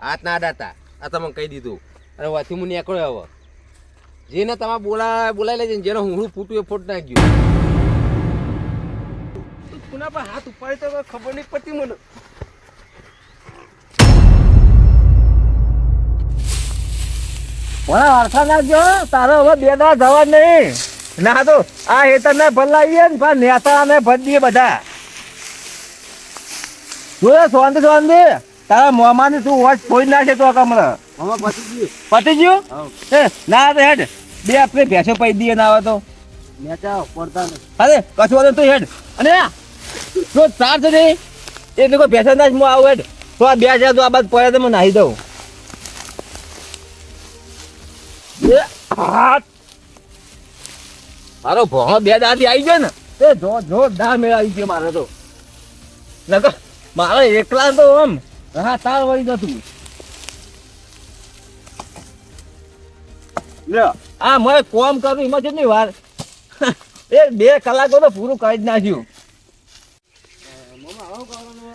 હાથ ના અડાતા આ તમને કહી દીધું અને વાથી હું નીકળ્યો હવે જેને તમે બોલાવી લેજે જેને હું ફૂટું એ ફૂટ નાખ્યું કોના પર હાથ ઉપાડી તો ખબર નહીં પડતી મને અડધા નાખજો તારો હવે બે દાડા જવા નહીં ના તો આ હેતર ને ભલાઈએ ને પણ નેતા ને ભજીએ બધા જોયે સોંધ તારા મોમાની તું વોચ ફોઈ નાખે તો કમળ પતી ગયું ના તો હેડ બે આપણે ભેંસો પૈ દઈએ ના આવે તો અરે કશું વાંધો તું હેડ અને જો ચાર છે ને એટલે કોઈ ભેંસો ના જ હું આવું હેડ તો આ 2000 તો આ બાદ પડે તો હું નાહી દઉં મારો ભોણો બે દાદી આવી ગયો ને તે જોરદાર મેળ આવી ગયો મારે તો નકર મારે એકલા તો આમ હા તાર વળી જતું આ મેં કોમ કરું એમાં કેટલી વાર એ 2 કલાકો તો પૂરું કરી જ નાખ્યું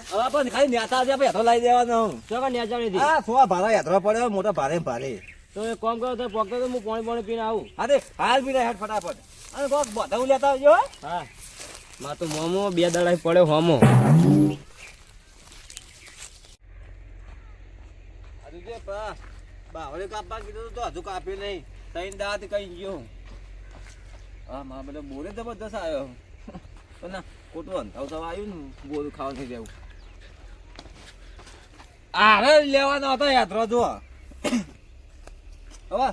હવે પણ ખાલી નેતા છે યાત્રા લાવી દેવાનો હા થોડા ભાડા યાત્રા પડે મોટા ભારે તો એક કામ કરો તો પોકતો તો હું પાણી પીને આવું હા તે હાલ પીને હેડ ફટાફટ અને કોક બધા લેતા આવજો હા માં તો મોમો 2 દાડા પડ્યો હોમો હજુ જે બાવળે કાપવા કીધું તો હજુ કાપ્યું નહીં 3 દાંત કઈ ગયો હા માં બધો બોલે જબરદસ્ત આવ્યો તો ના ખોટું અંધાવ થવા આવ્યું ને બોલું ખાવા થઈ જવું આરે લેવાનો હતો યાત્રા જો હવે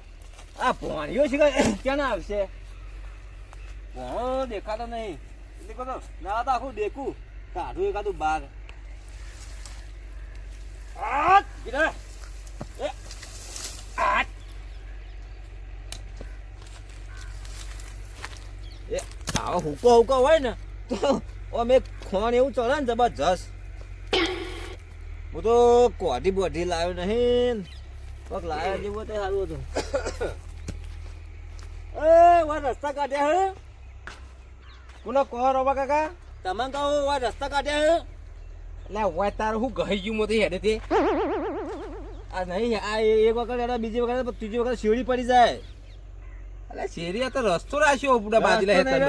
આ ભોણિયો છે ક્યાં ના આવશે ભોણો દેખાતો નહીં એટલે કહો ના તો આખું દેખું કાઢું એકાદું બાર આવો હુકો હોય ને તો અમે ખોણ એવું ચડે ને જબરજસ્ત હું તો કોઢી બોઢી લાવ્યો નહીં પગ લાયા જેવું તો સારું હતું એ વા રસ્તા કાઢ્યા હે કોનો કહો રોબા કાકા તમે કહો વા રસ્તા કાઢ્યા હે એટલે વા તારું હું ગઈ ગયું મોતી હેડે તે આ નહીં આ એક વખત હેડે બીજી વખત ત્રીજી વખત શેરડી પડી જાય એટલે શેરી તો રસ્તો રાખ્યો પૂરા બાજુલા હેતરનો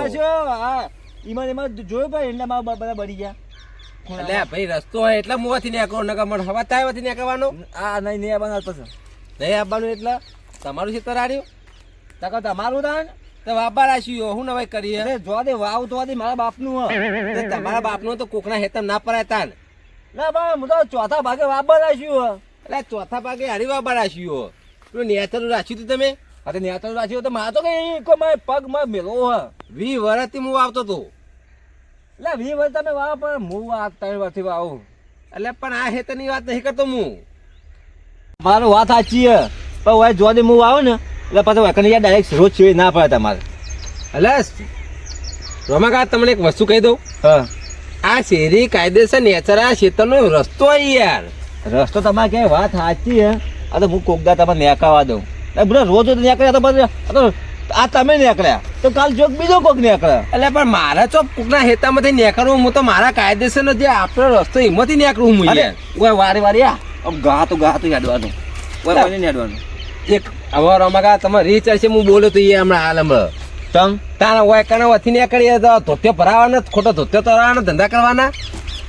હા એમાં જોયો ભાઈ એટલે મારા બધા બળી ગયા એટલે ભાઈ રસ્તો હોય એટલે મોવાથી નીકળો નકા મને હવા તાયવાથી નીકળવાનો આ નહીં આવવાનું પછી નહીં આવવાનું એટલે તમારું છે તરાડ્યું તકો તમારું તાન તો વાપા રાખ્યું હું નવાઈ કરીએ જો દે વાવ તો દે મારા બાપનું તમારા બાપનું તો કોકના હેતર ના પરાય તાન ના બા હું તો ચોથા ભાગે વાપા રાખ્યું એટલે ચોથા ભાગે હરી વાપા રાખ્યું તું નેતરું રાખ્યું તું તમે હા નેતરું રાખ્યું તો મારે તો કઈ પગ માં મેલો હ 20 વર્ષથી હું આવતો હતો એટલે 20 વર્ષ તમે વાવ પણ હું 3 વર્ષથી વાવું એટલે પણ આ હેતરની વાત નહીં કરતો હું મારો વાત સાચી હે પણ હવે જો દે હું આવું ને એટલે પછી વખત ડાયરેક્ટ રોજ છેડી ના પડે તમારે એટલે રમાકા તમને એક વસ્તુ કહી દઉં હા આ શેરી કાયદેસર નેચર આ ખેતરનો રસ્તો યાર રસ્તો તમારે ક્યાંય વાત સાચી હે આ તો હું કોકદા તમને નેકાવા દઉં બધા રોજ નેકળ્યા તો પછી આ તમે નીકળ્યા તો કાલ જોક બીજો કોક નીકળે એટલે પણ મારા ચોક કોકના હેતામાંથી નીકળવું હું તો મારા કાયદેસરનો જે આપણો રસ્તો એમાંથી નીકળું હું યાર વારે આ ગા તો યાડવાનું યાડવાનું એક હવે રમાકા તમે રીચ હશે હું બોલ્યો તો એ હમણાં હાલ હમણાં તમ તારા હોય કણે વથી નીકળીએ તો ધોત્યો ભરાવાના ખોટો ધોત્યો તરાવાના ધંધા કરવાના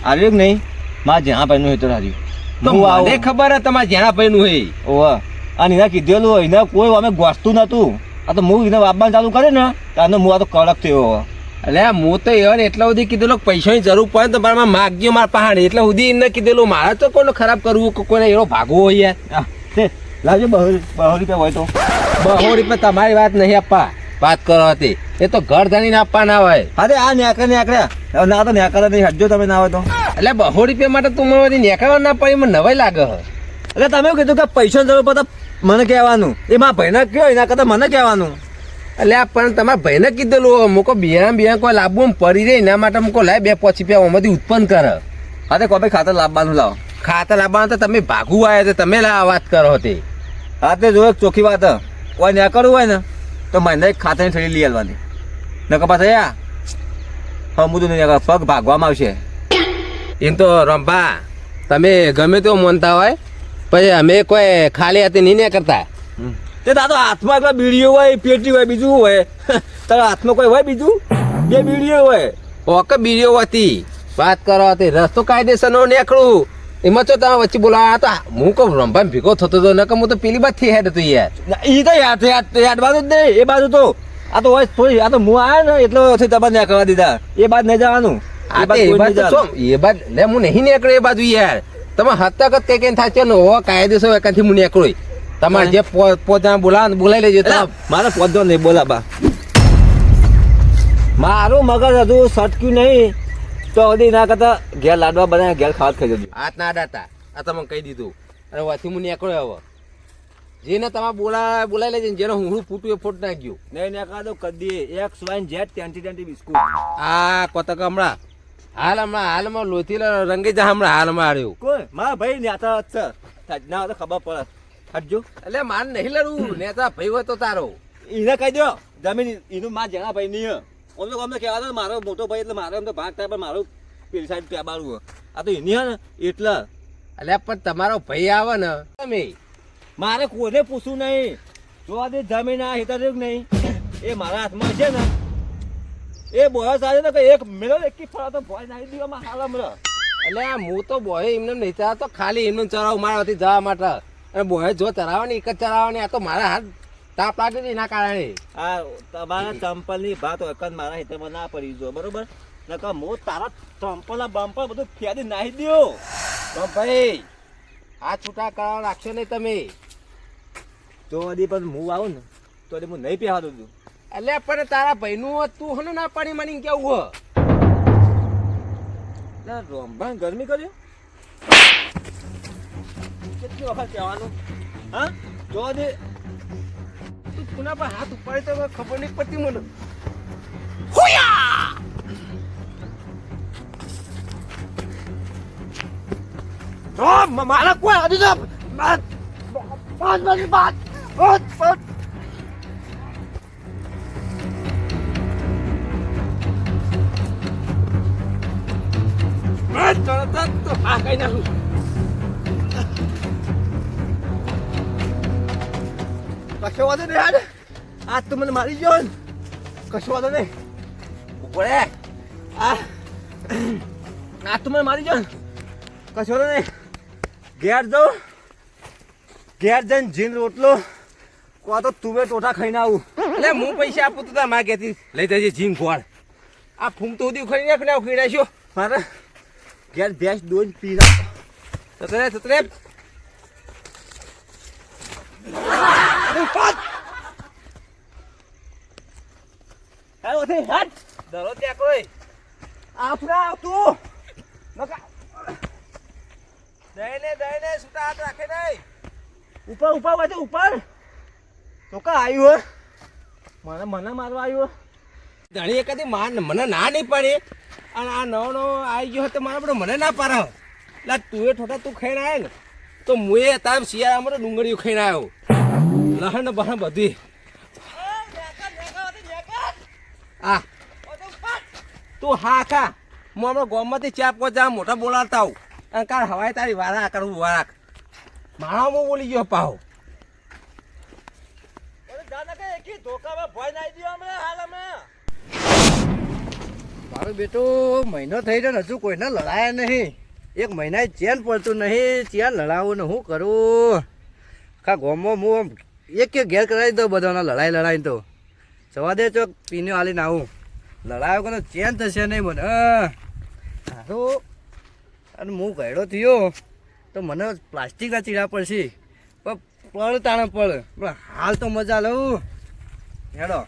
આવ્યું કે નહીં મારા જ્યાં ભાઈનું હોય તો હાર્યું તો મને ખબર હે તમારે જ્યાં ભાઈનું હોય ઓહ અને એના કીધેલું હોય એને કોઈ અમે ગોસતું નતું આ તો હું એને વાપવાનું ચાલુ કરે ને તારનો હું આ તો કડક થયો એટલે હું તો એવા ને એટલા સુધી કીધેલું પૈસાની જરૂર પડે તો મારા માગજો મારા પહાડ એટલે સુધી એને કીધેલું મારે તો કોઈને ખરાબ કરવું કોઈને એવો ભાગવો હોય યાર લાવજો 200 રૂપિયા હોય તો 200 રૂપિયા તમારી વાત નહીં આપવા વાત કરો હતી એ તો ઘર ધણીને આપવાના હોય અરે આ નેકળ્યા ના તો નેકળે નહીં હટજો તમે ના હોય તો એટલે 200 રૂપિયા માટે તું મને નેકળવા ના પડી મને નવાઈ લાગે એટલે તમે કીધું કે પૈસાની જરૂર પડે મને કહેવાનું એ મારા ભાઈને કયો એના કરતા મને કહેવાનું એટલે પણ તમારા ભાઈને કીધેલું મૂકો બિયારણ કોઈ લાવવું પડી રહે એના માટે મૂકો લાય 2-5 રૂપિયા ઓમાંથી ઉત્પન્ન કરે હા તે કોઈ ખાતર લાવવાનું લાવો ખાતર લાવવાનું તો તમે ભાગવું આવ્યા તો તમે વાત કરો હતી હા તે જો એક ચોખ્ખી વાત કોઈ ના કરવું હોય ને તો મને ખાતરની થેલી લઈ આવવાની નકર પાછા યા હા હું તો નહીં પગ ભાગવામાં આવશે એમ તો રંભા તમે ગમે તેવું માનતા હોય પછી અમે કોઈ ખાલી હતી નહીં ને કરતા. તે તારો હાથમાં એકલા બીડીઓ હોય પેટી હોય બીજું શું હોય તારા હાથમાં કોઈ હોય બીજું બે બીડીઓ હોય ઓકે બીડીઓ હતી વાત કરો હતી રસ્તો કાયદેસરનો નીકળું એમાં તો તમે વચ્ચે બોલાવા હતા હું કહું રંભા ભેગો થતો હતો નકર હું તો પેલી બાદ થી હેડ હતો યાર. એ તો યાદ બાજુ જ નહીં એ બાજુ તો આ તો હોય થોડી આ તો હું આવ્યો ને એટલો તમારે ત્યાં કરવા દીધા એ બાદ નહીં જવાનું આ તે એ બાદ તો શું? એ બાદ લે હું નહીં નીકળ્યો એ બાજુ યાર તમે હત્તક કઈ કઈ થાય છે ને હો કાયદેસર એકાથી હું નીકળું તમારે જે પોતા બોલાવી લેજો તમે. મારે પહોંચો નહીં બોલા મારું મગજ હજુ સટક્યું નહીં તો હજી ના કરતા ઘેર લાડવા બનાવ્યા ઘેર ખાવા ખાઈ જજો હાથ ના અડાતા આ તમે કહી દીધું અરે વાથી હું નીકળ્યો હવે જેને તમે બોલાવી લેજે જેને હું ફૂટું એ ફોટ નાખ્યું નહીં નીકળા તો કદી એક સ્વાઈન જેટ ટેન્ટી બિસ્કુટ આ કોતક હમણાં હાલમાં લોથી રંગી જા હમણાં હાલમાં આવ્યો કોઈ મારા ભાઈ નેતા છે ના હોય તો ખબર પડે હટજો એટલે મારે નહીં લડવું નેતા ભાઈ હોય તો તારો એને કહી દો જમીન એનું માં જણા ભાઈ નહીં અમને અમને કહેવા દો મારો મોટો ભાઈ એટલે મારો એમ તો ભાગ થાય પણ મારું પેલી સાઈડ પેબાડવું આ તો એની હે ને એટલે એટલે પણ તમારો ભાઈ આવે ને તમે મારે કોઈને પૂછવું નહીં જોવા દે જમીન આ હેતર નહીં એ મારા હાથમાં છે ને એ બોયસ આવે ને કે એક મેળો એક ફળા તો ભોય નાખી દીવામાં હાલ હમણાં એટલે હું તો બોય એમને નહીં ચરાવતો ખાલી એમને ચરાવ મારાથી જવા માટે અને બોય જો ચરાવવાની એક જ ચરાવવાની આ તો મારા હાથ તાપ લાગે છે એના કારણે આ તમારા ચંપલની વાત હોય કન મારા હેતરમાં ના પડી જો બરોબર નકર હું તારા ચંપલના બમ્પર બધું ફેદી નાખી દો તો ભાઈ આ છૂટા કરવા રાખશો નહીં તમે તો હજી પણ હું આવું ને તો હજી હું નહીં પહેવા દઉં એટલે પણ તારા ભાઈનું તું હને ના પાણી માની કેવું હો રોમભાઈ ગરમી કર્યો કેટલી વખત કહેવાનું હા જો દે તું પુના પર હાથ ઉપાડી તો ખબર નહીં પડતી મને મારા કોઈ હજી તો તો હા કઈ નાખું કશો વાંધો નહીં યાર આજ તો મને મારી ગયો ને કશો વાંધો નહીં ઉપડે આજ તો મને મારી ગયો ને કશો વાંધો નહીં ઘેર જાઉં ઘેર જઈને જીન રોટલો કો તો તુવે ટોટા ખાઈને આવું એટલે હું પૈસા આપું તો તાર માં કહેતી લઈ જજે જીમ ખોળ આ ફૂમ તો ઉધી ખાઈ નાખ ને ખીડાશો મારે ઘેર ભેંસ દોઈને પી નાખ સતરે હેલો થી હટ દરો ત્યાં કોઈ આપણા આવતું નકા દઈને સુટા હાથ રાખે નહીં ઉપર ઉપર વાંચે ઉપર તો કા આવ્યું હે મને મારવા આવ્યું ધણી એકાદી મને ના નહીં પાડી અને આ નવો આવી ગયો તો મારા બધો મને ના પાડે એટલે તું એ ઠોટા તું ખાઈને આવ્યો ને તો હું એ તાર શિયાળામાં તો ડુંગળીઓ ખાઈને આવ્યો લહણ બહણ બધી આ તું હા ખા હું હમણાં ગામમાંથી ચાર પાંચ જણા મોટા બોલાવતા આવું અને કાર હવાય તારી વારા કરવું વારાક માણામાં બોલી ગયો પાહો મારો બેટો મહિનો થઈ રહ્યો હજુ કોઈને લડાયા નહીં એક મહિના ચેન પડતું નહીં ચેન લડાવું ને શું કરું આખા ગામમાં હું એક ઘેર કરાવી દઉં બધાને લડાઈ તો જવા દે ચોક પીને હાલીને આવું લડાયો કે ચેન થશે નહીં મને સારું અને હું ગયડો થયો તો મને પ્લાસ્ટિકના ચીડા પડશે પણ પડ તાણે પણ હાલ તો મજા લઉં હેડો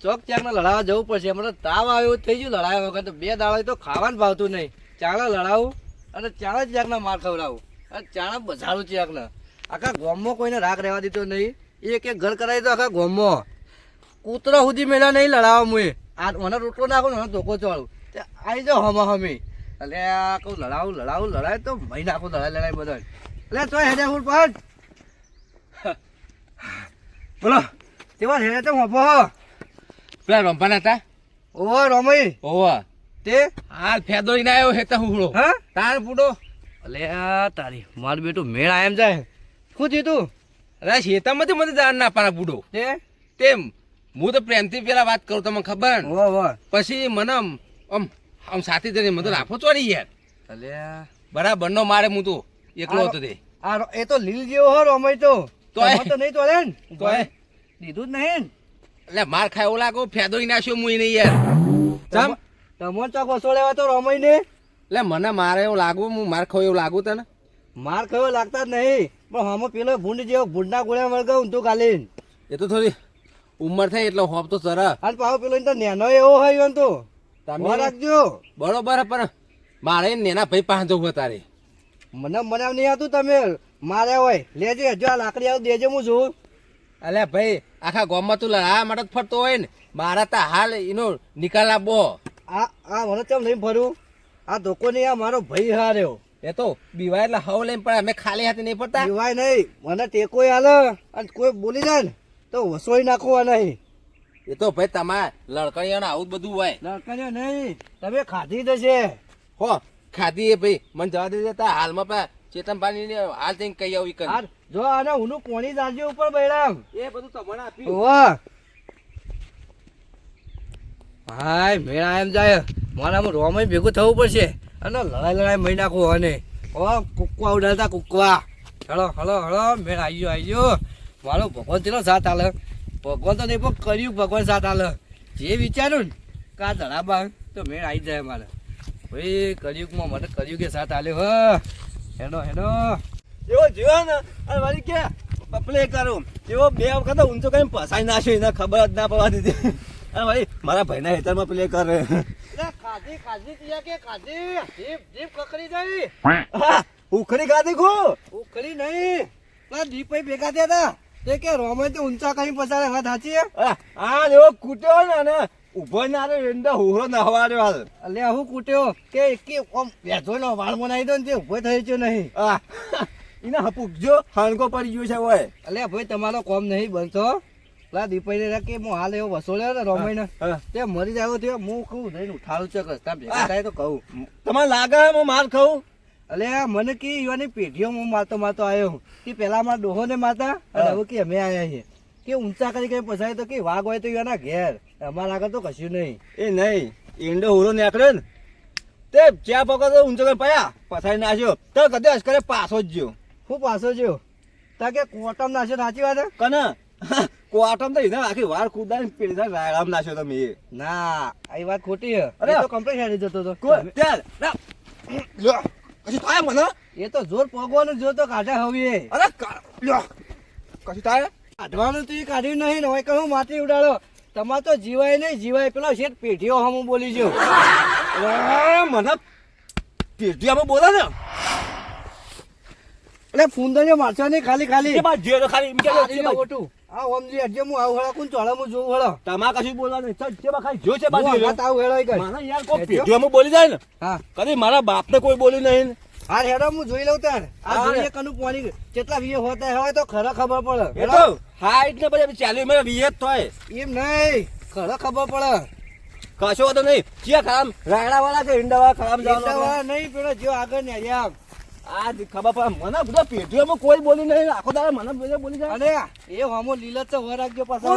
ચોક ચાકને લડાવવા જવું પડશે મને તાવ આવ્યો થઈ ગયું લડાવ્યા વખત 2 દાડા તો ખાવાનું ભાવતું નહીં ચાણા લડાવું અને ચાણા ચાકના માર ખવડાવું અને ચાણા બજારું ચાકને આખા ગામમાં કોઈને રાગ રહેવા દીધો નહીં એક ઘર કરાવી દો આખા ગામમાં કૂતરા સુધી મેળા નહીં લડાવવા મુએ આ મને રોટલો નાખું ને ધોકો ચાળું આવી જાઓ હમી એટલે આ કહું લડાય તો મહી નાખું લડાઈ બધા એટલે તો હેડે ફૂલ પણ બોલો તેવા હેડે તો હોપો પેલા રંપાના હતા ઓ રમઈ ઓવા તે હાલ ફેદોઈને આવ્યો હે તો હુડો હા તાર પૂડો અલે આ તારી મારું બેટું મેળ આ એમ જાય શું થયું તું અરે શેતામાંથી મને જાણ ના પાડે બુડો તે તેમ હું તો પ્રેમથી પેલા વાત કરું તમને ખબર ને? વાહ વાહ પછી મને આમ સાથે જઈને મને તો લાફો ચોરી યાર અલે બરાબર નો મારે હું તો એકલો હતો તે આ એ તો લીલ જેવો હો રમાય તો તોય. તમારે તો નહીં તોડે ને તોય. દીધું જ નહીં એટલે માર ખાય એવું લાગો ફેદોઈ નાખ્યો હું નહીં યાર ચમ તમને ચોક વસો લેવા તો રમાય ને એટલે મને મારે એવું લાગુ હું માર ખાવ એવું લાગુ તને માર કયો લાગતા જ નહીં પણ હમો પેલો ભૂંડ જેવો ભૂંડના ગોળ્યા મળગાવું તું કાલે એ તો થોડી ઉંમર થઈ એટલે હોપ તો સર અને પાછો પેલો તો નેનો એવો હોય એમ તો તમે મોં રાખજો બરોબર પણ મારે નેના ભાઈ પાસે જવું તારે મને નહીં આવતું તમે મારે હોય લેજે હજુ આ લાકડી આવું દેજે હું જોઉં અલ્યા ભાઈ આખા ગામમાં તું લડાવા માટે જ ફરતો હોય ને મારા તા હાલ એનો નિકાલ આપવો આ મને કેમ લઈને ફરું આ ધોકો નહીં આ મારો ભાઈ હાર્યો એ તો બીવાય એટલે હવ લઈને પણ અમે ખાલી હાથે નહીં પડતા પીવાય નહીં મને ટેકોય હાલે અને કોઈ બોલી જાય ને તો વસોઈ નાખવા નહીં એ તો ભાઈ તમારે લડકણીઓને આવું જ બધું હોય લડકરીઓ નહીં તમે ખાધી જશે હો ખાધી એ ભાઈ મને જવા દે દેતા હાલમાં પા ચેતન પાણી હાલ થઈને કહી આવું ઈ આ જો આને ઊનું પોણી જાજે ઉપર બૈરામ એ બધું તમને આપ્યું ઓવા હાય મેળા એમ જાય મારામાં રોમાઈ ભેગું થવું પડશે અને લડાઈ મહી નાખવું અને ઓ કુકવા ઉડાડતા કુકવા હળો હળો હળો મેળ આવી ગયો મારો ભગવાન તેનો સાથ આલે ભગવાન તો નહીં પણ કર્યું ભગવાન સાથ આલે જે વિચાર્યું ને કા ધડાબા તો મેળ આવી જાય મારે ભાઈ કળિયુગમાં મને કળિયુગ કે સાથ આલ્યો હ હેડો હેડો એવો જીવો ને અને મારી કે પ્લે કરું એવો બે વખત ઊંચો કઈ પસાઈ નાખ્યો એને ખબર જ ના પડવા દીધી અને ભાઈ મારા ભાઈના હેતરમાં પ્લે કરે ખાધી ખાધી તિયા કે ખાધી જીપ જીપ કકડી જાય હા, ઉખડી ખાધી ખો ઉખડી નહીં પેલા દીપભાઈ ભેગા થયા હતા તે કે રોમે તો ઊંચા કઈ પસાડે વાત સાચી આ એવો કૂટ્યો ને અને ઉભો ના રે એંડા હોરો ના હવાર્યો હાલ અલે હું કૂટ્યો કે ઓમ બેઠો નો વાળ બનાવી દો ને તે ઉભો થઈ ગયો નહીં આ એને હપુકજો હાણકો પડી ગયો છે હોય અલે ભાઈ તમારો કોમ નહીં બનતો પેલા દીપભાઈ ને કે હું હાલ એવો વસોડ્યો ને રોમાઈ હા. તે મરી જાવ તે હું કહું જઈને ઉઠાડું છે કસ્તા ભેગા થાય તો કહું તમારે લાગે હે હું માર ખાઉં અલે મને કે યુવાની પેઢીઓ હું મારતો આવ્યો કે પેલા મારા ડોહો ને મારતા અને હવે કે અમે આયા છીએ કે ઊંચા કરી કઈ પસાય તો કે વાઘ હોય તો યુવાના ઘેર અમારા આગળ તો કશું નહીં એ નહીં ઈંડો હોરો નીકળ્યો ને તે ચા પકો તો ઊંચો કરી પાયા પસાઈ નાખ્યો તો કદે અસ્કરે પાછો જ ગયો હું પાછો જ્યો તા કે કોટમ નાખ્યો સાચી વાત હે? કને કોટમ તો એને આખી વાર કુદાને પેલી થાય રાયરામ નાખ્યો તમે એ ના આ વાત ખોટી હે અરે! એ તો કમ્પ્લીટ હેડી જતો તો કોઈ ત્યાર લ્યો કશું થાય મને એ તો જોર પગવાનું જો તો કાઢે હવે અરે લ્યો કશું થાય કાઢવાનું તો એ કાઢ્યું નહીં ને હોય કહું માટી ઉડાડો તમારે તો જીવાય નહીં જીવાય પેલો શેઠ પેઢીઓ હમ બોલી જો અરે મને પેટીયામાં બોલે ને એટલે ફૂંદરીઓ મારશો નહીં ખાલી ખાલી એ બાદ જેરો ખાલી એમ કે ખાલી ઓટું આ ઓમજી અડજે હું આવું હળા કોણ ચોળા હું જોઉં હળો તમારે કશું બોલવાનું નહીં ચલ જે ખાલી જો છે હું બાજુ હમણાં તો આવું હેળો ઈ કર. મને યાર કોઈ પેટીયામાં બોલી જાય ને હા કદી મારા બાપને કોઈ બોલ્યું નહીં હા હેડો હું જોઈ લઉં તાર આ હા, જોઈએ કનું પાણી કેટલા વીએ હોતા હોય તો ખરા ખબર પડે એ તો હાઈટ ને પછી ચાલ્યું મેં વિયત થાય એમ નહીં ખરા ખબર પડે કશો તો નહીં ક્યાં ખરાબ રાયડા વાળા કે ઈંડા વાળા ખરાબ જવાનું એટલા નહીં પેલો જો આગળ ને આમ આ જ ખબર પડે મને બધા પેટીઓમાં કોઈ બોલી નહીં આખો દાડો મને બધા બોલી જાય અને એ હમો લીલા તો વર રાખજો પાછો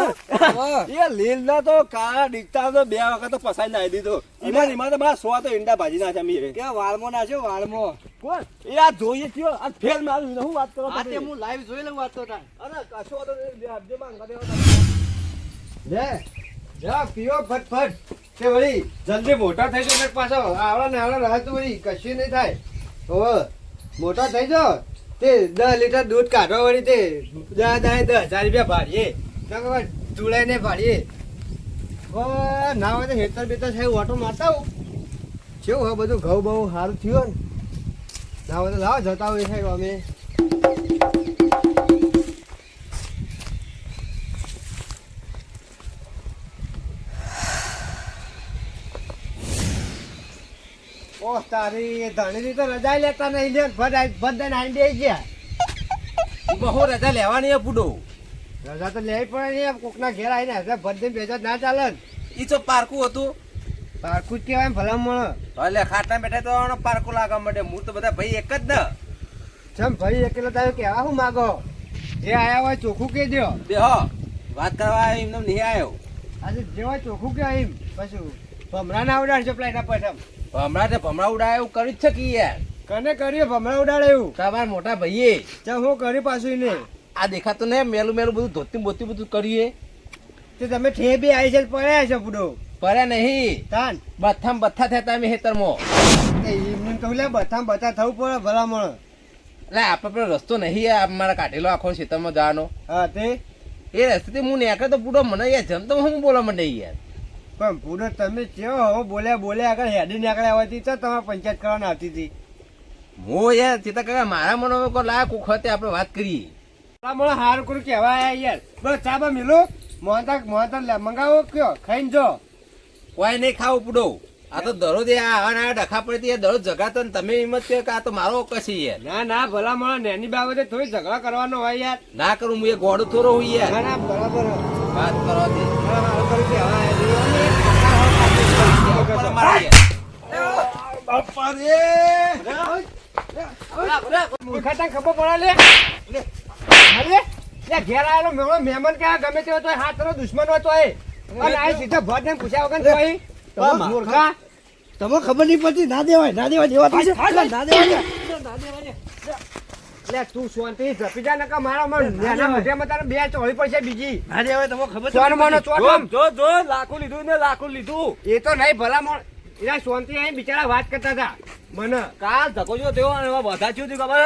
એ લીલના તો કાળા ડીકતા તો બે વખત તો પસાઈ નાખી દીધો એમાં તો મારા સો તો ઈંડા ભાજી નાખ્યા મીરે કે વાળમો નાખ્યો વાળમો કોણ એ આ જોઈએ થયો આ ફેર મારું હું વાત કરો આ તે હું લાઈવ જોઈ લઉં વાત તો તાર અરે કશો તો નહીં, આપજો માંગવા દેવો લે જા પીઓ ફટફટ તે વળી જલ્દી મોટા થઈ જાવ પાછો આવડા ને આવડા રહે તો વળી કશું નહીં થાય ઓ મોટા થઈ જાવ તે 10 લીટર દૂધ કાઢો વળી તે 10,000 રૂપિયા ભાડીએ જોડાઈ ને ભાડીએ ના હોય તો હેતર બેતર છે ઓટો મારતા હું કેવું હોય બધું ઘઉં બહુ સારું થયું ને ના હોય તો લાવો જતા હોય છે અમે ઓહ તારી ધણી તો રજા લેતા નહીં લે બધા નાઈ ગયા બહુ રજા લેવાની હે બુડો રજા તો લેવી પડે ને કોકના ઘેર આવીને હશે ભરદીને બેજા ના ચાલે ને ઈ તો પારકું હતું પારકું જ કહેવાય ભલામણ. એટલે ખાટલા બેઠા તો આનો પારકો લાગવા માંડે. હું તો બધા ભાઈ એક જ ને. ચમ ભાઈ એકલો તારે કહેવા શું માગો? જે આયા હોય ચોખ્ખું કહી દો. બેહો વાત કરવા એમને નહીં આવ્યો. આજે જે હોય ચોખ્ખું કે એમ પછી ભમરા ના ઉડાડશો પેલા એના પઠમ. ભમરા તે ભમરા ઉડાય એવું કરી જ છે કે યાર. કને કર્યું ભમરા ઉડાડે એવું? તમારા મોટા ભાઈએ ચમ હું કર્યું પાછું એને? આ દેખાતું ને મેલું મેલું બધું ધોતી બોતી બધું કરીએ. તે તમે ઠે બી આવી છે પડ્યા છો પૂડો. પડ્યા નહીં. તાન બથામ બથા થયા તમે હેતરમાં. એમને કહું લે બથા થવું પડે ભલામણ. એટલે આપણે પેલો રસ્તો નહીં આ મારા કાઢેલો આખો ખેતરમાં જવાનો. હા તે એ રસ્તેથી હું નીકળે તો પૂરો મને યાર જમતો હું બોલવા માંડે યાર. પણ પૂરો તમે કેવો હો બોલ્યા આગળ હેડી નીકળ્યા હોતી તો તમારે પંચાયત કરવાની આવતી હતી. હું યાર ચેતા કાકા મારા મને કોઈ લાયક વખતે આપણે વાત કરીએ. ભલામણ હારું કરું કહેવાય યાર. બસ ચા બા મિલો મોહનતા મંગાવો કયો ખાઈને જો. કોઈ નહીં ખાવું પૂડો. આ તો દરરોજ આ ડખા પડતી દરરોજ જગાતો ને તમે હિંમત કહો કે આ તો મારો કશી યાર. ના ભલામણ નેની બાબતે થોડી ઝઘડા કરવાનો હોય યાર. ના કરું હું એ ગોડું થોડો હું યાર. ના બરાબર વાત કરવા દે. હારું કરું કહેવાય. બાપા રે મૂર્ખાતા ખબર પડે લે. અરે લે ઘેર આવેલો મેળો મહેમાન કે ગમે તે હોય હાથ નો દુશ્મન હોય તો અને આ સીધા ભટ ને પૂછ્યા વગર તો મૂર્ખા તમે ખબર નહીં પડતી ના દેવાય ના દેવાય લે તું શાંતિ જપી જા નકા મારા નાના મોઢામાં તારે બે ચોળી પડશે બીજી. ના દેવાય તમે ખબર ચોરમાનો ચોરમ. જો લાખું લીધું ને લાખું લીધું. એ તો નહીં ભલામણ એના શાંતિ આવીને બિચારા વાત કરતા હતા મને. કાલ ધક્કો જો થયો અને બધા થયું હતું ખબર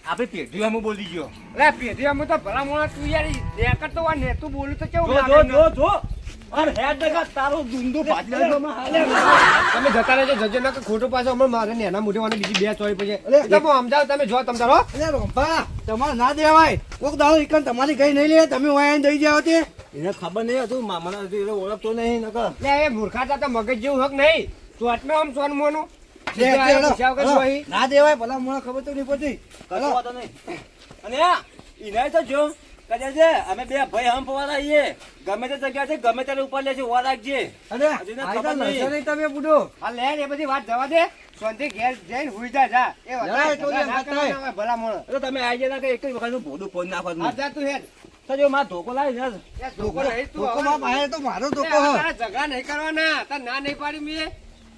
આપણે પેઢી અમે બોલી ગયો. લે પેઢી અમે તો ભલામણ તું યાર નેકર તો ને તું બોલું તો કેવું લાગે? જો અરે હેડ દેખા તારો દુંદો તમે જતા રહેજો જજો ના ખોટું પાછો હમણાં મારે નેના મોઢે મને બીજી બે ચોળી પછી એટલે હું સમજાવ તમે જો તમ તારો. અરે રોંપા તમારે ના દેવાય કોક દાડો ઈકન તમારી કઈ નહીં લે તમે વાય દઈ જાવ તે એને ખબર નહીં હતું મામાના એટલે ઓળખતો નહીં નકર. લે એ મૂર્ખાતા તો મગજ જેવું હક નહીં. ચોટમે આમ સોન મોનું ના દેવાય ભલા મને ખબર તો નહીં પડતી. અને ઇનાય તો જો કદાચ અમે બે ભાઈ હમ પવા આવીએ ગમે તે જગ્યા છે ગમે ત્યારે ઉપર લે છે ઓ રાખજે. અરે ખબર નહીં તમે બુડો હા લે એ બધી વાત જવા દે. શાંતિ ઘેર જઈને હુઈ જા એ ભલા મોણ એટલે તમે આવી જાય કે એક જ વખત ભોડું ફોન નાખો. હા જા તું હેડ. તો જો માર ધોકો લાવી ને ધોકો નહીં તું ધોકો માં પાહે તો મારો ધોકો હ. તારા ઝઘડા નહીં કરવાના. તાર ના નહીં પાડી મેં.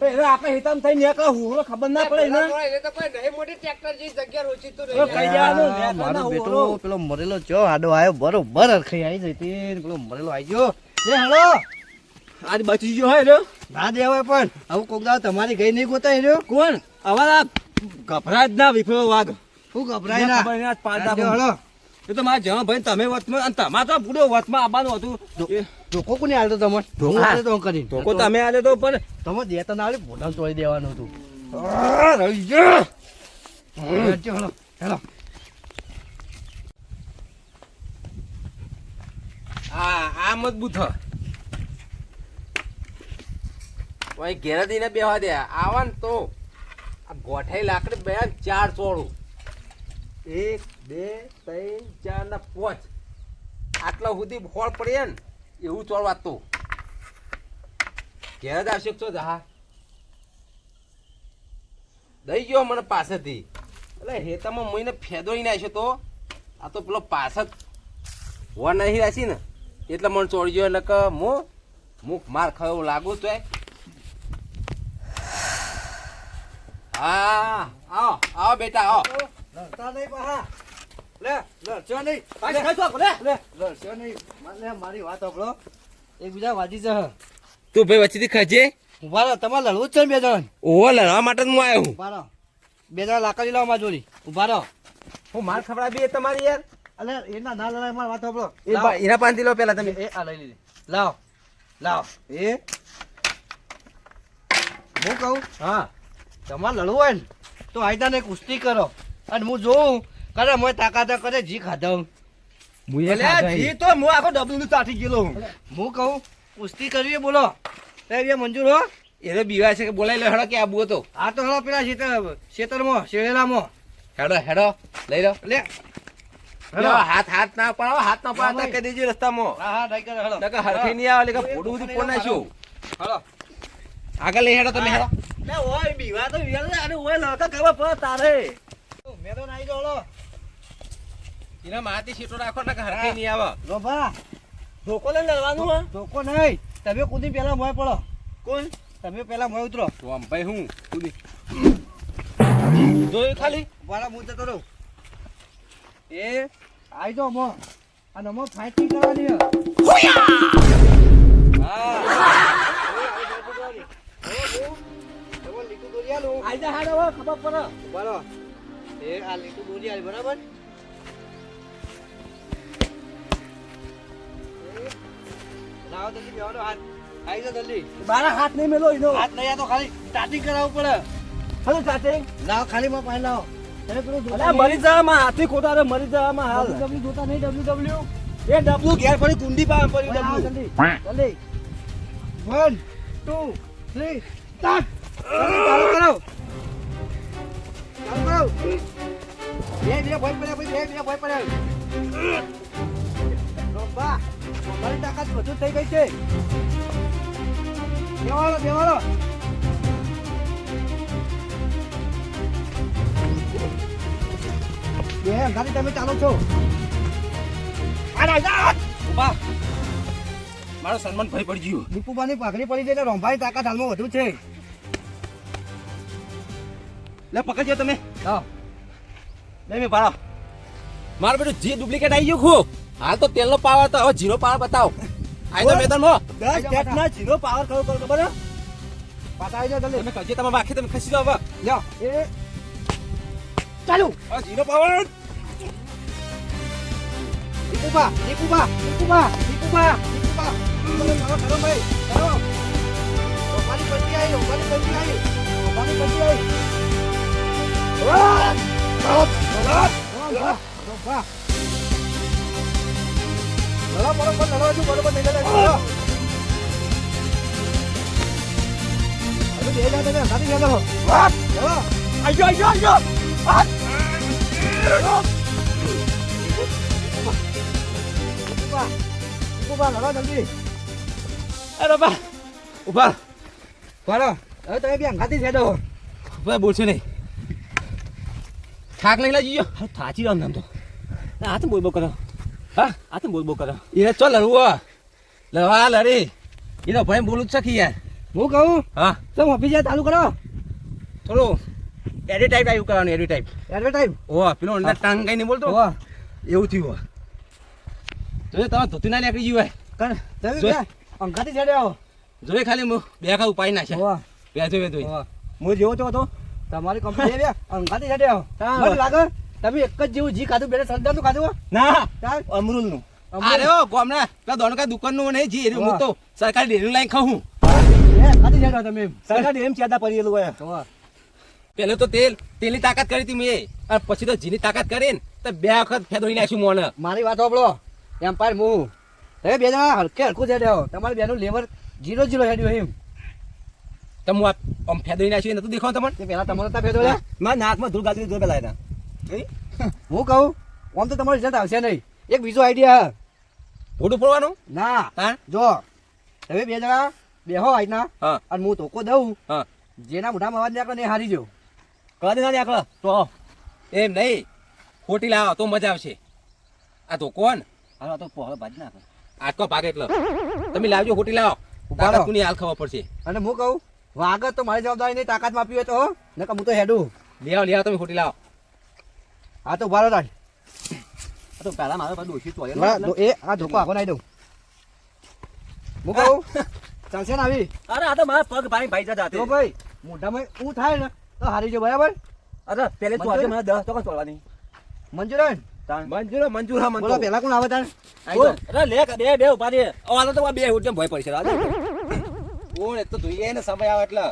એટલે આપણે હિતામ થઈ નીકળે હું ખબર ના પડે ને એ તો કોઈ નહીં મોટી ટ્રેક્ટર જે જગ્યા રોચી તો કઈ જવાનું મારો બેટો પેલો મરેલો ચો આડો આવ્યો બરોબર અરખાઈ આવી જતી પેલો મરેલો આવી ગયો લે હળો આજ બચી ગયો હોય રહ્યો. ના દેવાય પણ આવું કોક દાડો તમારી ગઈ નહીં ગોતાઈ રહ્યો કોણ અવાજ ગભરાજ ના વિફળો વાઘ હું ગભરાય ના ખબર નહીં, પાંચ આજે હળો એ તો મારા જવા ભાઈ તમે વચમાં અને તમારે તો પૂરો વચમાં આવવાનું હતું. ધોકો કોને આલતો તમે ધોકો આલે તો કરી ધોકો તમે આલે તો પણ તમે દેતા ના આવે ભોડા તોડી દેવાનું હતું રહી ગયો. હળો હેલો આ મજબૂત હ ભાઈ ઘેર દઈને બેવા દે આવા ને તો આ ગોઠાઈ લાકડી બે 4 ચોળું 1 2 3 4 ને 5 આટલા સુધી હોળ પડે ને એવું ચોળ વાતું ઘેર જ આવશે છો જા દઈ ગયો મને પાસેથી એટલે હેતામાં મહિને ફેદોઈ નાખ્યો તો આ તો પેલો પાછળ હોવા નહીં રાશી ને એટલે મને ચોડી ગયો એટલે કે મુખ માર ખાયો લાગુ તો હા આવો આવો બેટા આવો લડતા નહીં પાહા લે લડશો નહીં પાછી ખાઈ લે લે લડશો નહીં લે મારી વાત સાંભળો એકબીજા વાજી જશે તું ભાઈ વચ્ચેથી ખાજે ઉભા રહો તમારે લડવું જ છે બે જણ ઓહો લડવા માટે જ હું આવ્યો હું ઉભા રહો બે જણ લાકડી લાવો મારી જોડી ઉભા રહો હું માર ખવડાવી તમારી યાર અલે એના ના લડાય મારી વાત સાંભળો એના પાંથી લો પેલા તમે એ આ લઈ લીધી લાવ લાવ એ હું કહું હા તમારે લડવું હોય ને તો આયદાને કુસ્તી કરો અને હું જોઉં કરે મોય તાકાત કરે જી ખાધા જી તો હું આખો ડબલું તાઠી ગયેલો હું કહું કુસ્તી કરવી બોલો તે મંજૂર હો એને બીવા છે કે બોલાઈ લે હેડો કે આબુ હતો આ તો હળો પેલા શેતરમાં શેરેલામાં હેડો હેડો લઈ લો લે હાથ ના પાડો હાથ ના પાડતા કહી દેજો રસ્તામાં હા હા ડાઈ કરે હળો નકર હરખી નહીં આવે એટલે ભોડું બધું કોણ નાખ્યું હળો આગળ લઈ હેડો તમે હેડો લે ઓય બીવા તો વિયાર અને ઓય લડકા કરવા પર તારે મેં તો નાઈ જોલો એના માથી સીટો રાખો ને હરખી નહીં આવે લોભા ધોકો લઈને લડવાનું હો ધોકો નહીં તમે કૂદી પેલા મોય પડો કોણ તમે પેલા મોય ઉતરો તો આમ ભાઈ હું કુદી જોયું ખાલી વાળા હું જતો રહું એ આઈ જાઓ મો અને મો ફાઇટિંગ કરવાની હે આજા હાડો હો ખબર પડે બરો એ આ લીટુ દોરી આલી બરાબર લાવો જલ્દી બેવાનો હાથ આઈ જા જલ્દી મારા હાથ નહીં મેલો ઈનો હાથ નહીં આ તો ખાલી સ્ટાર્ટિંગ કરાવવું પડે હલો ચાચી લાવો ખાલી માં પાણી લાવો તમે પેલું અલા મરી જા માં હાથી ખોટા રે મરી જા માં હાલ ડબલ્યુ જોતા નહીં ડબલ્યુ એ ડબલું ઘેર પડી કુંડી પા પડી આવો ડબલું જલ્દી જલ્દી 1 2 3 સ્ટાર્ટ ચાલુ કરો ચાલુ કરો બે ભોય પડ્યા બે ભોય પડ્યા રોબા મારી તાકાત વધુ થઈ ગઈ છે બેવાળો બે ગાડી તમે ચાલો છો ઉભા મારો સન્માન ભાઈ પડી ગયો દીપુબાની પાઘડી પડી છે એટલે રોંભાઈ તાકાત હાલમાં વધુ છે લે પકડજો તમે લાવ લે મે ભાડો માર બેટું જે ડુપ્લિકેટ આવી ગયું ખો હાલ તો તેલનો પાવર તો હવે જીરો પાવર બતાવો આઈ તો મેદાન મો 10 ટેટના જીરો પાવર કરો ખબર હે પાછા આવી જાઓ જલ્દી તમે કજે તમે બાકી તમે ખસી જાવ હવે લ્યો એ ચાલુ હવે જીરો પાવર દીપુબા કરો ભાઈ કરો રોંભાની પટ્ટી આવી રોંભા લડો બરોબર નહીં લડો હવે બે જા તમે સાથી ગયા લડો આયો દીપુબા લડો જલ્દી અરે બા ઉભા બરો હવે તમે બી અંગાથી છે દો ભાઈ બોલશે નહીં થાક નહીં લાગી ગયો થાચી રામ નામ તો આ તો બોલ કરો હા આ તો બોલ કરો એને ચો લડવું લડવા લડી એનો ભાઈ બોલું જ શકી યાર હું કહું હા તો ઓફિસ ચાલુ કરો થોડું એડી ટાઈપ આવ્યું કરવાનું એડી ટાઈપ એડવર્ટાઈઝ ઓ પેલો અંદર ટાંગ કઈ નહીં બોલતો એવું થયું જોઈએ તમે ધોતી ના નીકળી ગયું કર તમે જોઈ. બે અંગાથી છે આવો જોઈએ ખાલી બે ખાવ ઉપાય ના છે બે જોઈ હું જેવો તો હતો તમારી કંપની બે અંગાથી છે આવો હા. મને લાગે તમે એક જ જેવું જી ખાધું બેને સરદારનું ખાધું હો? ના તાર અમરૂલ નું અરે ઓ ગોમના પેલા દોનકા દુકાન નું નહીં જી હું તો સરકારી ડેરી લાઈન ખાઉં એ અંગાથી છે તમે સરકાર એમ ચાદા પડેલું હોય પેલું તો તેલની તાકાત કરી હતી મેં અને પછી તો જીની તાકાત કરીને તો બે વખત ફેદોઈ નાખ્યું મોને મારી વાત સાંભળો એમ્પાયર હું તમે બે જણા હરખું છે આવો તમારે બેનું લેવર 0-0 હેડ્યું એમ તો હું આમ ફેદોઈ નાખ્યું નતું દેખાવ તમને તે પેલા તમારો તા ભેદો લે મારા નાકમાં ધૂળ ગાડી ધૂળ પેલા હતા હું કહું આમ તો તમારો રિઝલ્ટ આવશે નહીં એક બીજો આઈડિયા ફોટું ફોડવાનું ના હા જો તમે બે જણા બેહો આજના હા અને હું ધોકો દઉં હા જેના મોઢામાં અવાજ નીકળે ને એ હારી જો કદી ના આકડો તો એમ નહીં ખોટી લાવો તો મજા આવશે આ તો કોણ હાલો તો પોહળો ભાજી નાખો આટકો ભાગે એટલે તમે લાવજો ખોટી લાવો ઉભા રહો. તાકાત કોની હાલ ખબર પડશે અને હું કહું વાગત તો મારી જવાબદારી નહીં તાકાત માપી હોય તો હો નકર હું તો હેડું લઈ આવો તમે ખોટી લાવો આ તો ઉભા રહો તાર. આ તો પહેલા મારો પાસે ડોશી ચોળે એ આ ધોકો આખો નાઈ દઉં હું કહું ચાલશે ને આવી અરે આ તો મારા પગ ભાઈ જતા જો ભાઈ મોઢામાં હું થાય ને તો હારી જો બરાબર અરે પેલે તો આજે મને 10 ટકા ચોળવાની મંજૂર હોય ને? મંજૂર હા બોલો પેલા કોણ આવે તાર અરે લે બે ઉભા દે આલો તો બે ઉઠે ભય પડશે આજે કોણ એ તો જોઈએ ને સમય આવે એટલે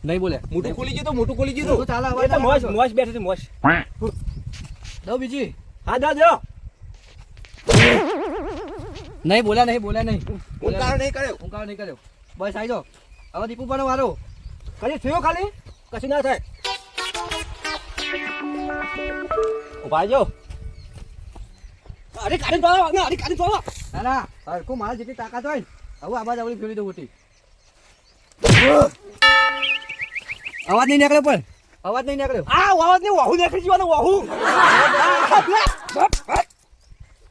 નહીં બોલે મોટું ખોલી ગયું તો ચાલે હવે એ તો મોશ બેઠી છે મોશ દઉં બીજી હા દો નહીં બોલ્યા નહીં હું કારણ નહીં કર્યો હું કામ નહીં કર્યો બસ આવી જાઓ હવે દીપુ પણ વારો કદી થયો ખાલી કશું ના થાય ઉભા જો અરે કાઢી દો ના ના હરખું મારા જેટલી તાકાત હોય ને, હવે આ બાજુ આવડી ફેરવી દઉં મોટી. અવાજ નહીં નીકળ્યો પણ અવાજ નહીં નીકળ્યો. આ વાવત ને વાહુ દેખી જીવાનો વાહુ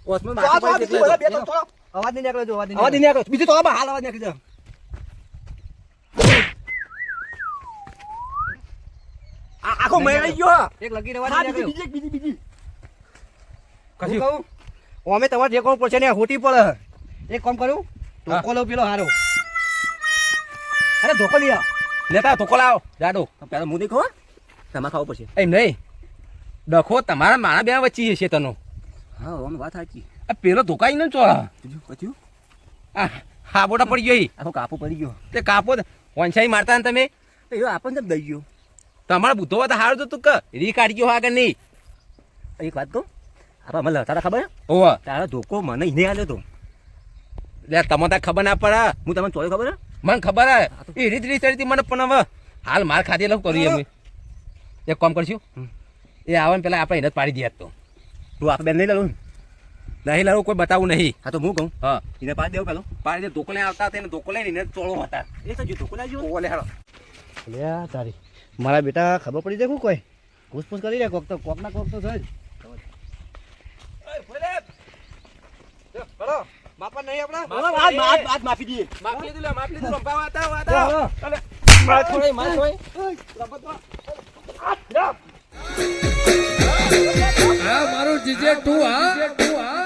ઓસમાં તો આ માથે બીજું પડી બધા બે એટલે તો થોડો અવાજ નહીં નીકળ્યો જો અવાજ નહીં અવાજ નહીં નીકળ્યો બીજું તો આમાં હાલ અવાજ નીકળી જાય આ આખો મેળ આવી ગયો એક લગી અવાજ હા નહીં નીકળ્યો. બીજી હું કહું અમે તમારે જે કોણ પડશે ને હોટી પડે. એક કામ કરું હા. ધોકો લઉં પેલો હારો. અરે ધોકો લઈ આવ લેતા ધોકો લાવો જાડો પેલા હું નહીં ખાવા તમારે ખાવું પડશે એમ નહીં ડખો તમારા મારા બે વચ્ચે છે તનો હા આમ વાત સાચી આ પેલો ધોકાઈ ન ચો બીજું પછી આ હા બોટા પડી ગયો ઈ. આખો કાપો પડી ગયો તે કાપો વંશાઈ મારતા ને તમે તો એ આપણને દઈ ગયો તમારા બુદ્ધો તો સારું તો તું કે રી કાઢી ગયો આગળ નહીં એક વાત કહું આપણે મને તારા ખબર ઓવા તારા ધોકો મને એને આલ્યો તો લે તમે તાર ખબર ના પડે હું તમને ચોરી ખબર મને ખબર હે એ રીત રીત ચડી મને પણ હવે હાલ માર ખાધી એટલે કરીએ અમે એક કામ કરશું એ આવે ને પેલા આપણે એને જ પાડી દઈએ તો તું આપણે બેન નહીં લાવું નહીં લાવું કોઈ બતાવું નહીં હા તો હું કહું હા એને પાડી દેવું પેલો પાડી દે ધોકો લઈને આવતા હતા એને ધોકો લઈને એને ચોળો હતા એ તો જો ધોકો લાગ્યો ઓલે હાલો લ્યા તારી મારા બેટા ખબર પડી જાય કોઈ ઘૂસપૂસ કરી દે કોક તો કોક ના કોક તો છે જ. બરો બાપા નહીં આપણા આજ માફી દઈએ માફી લીધું લે માફી લીધું રંભાવા હતા હા. અલે માર થોડી માર થોડી આ મારું જીજે ટુ હા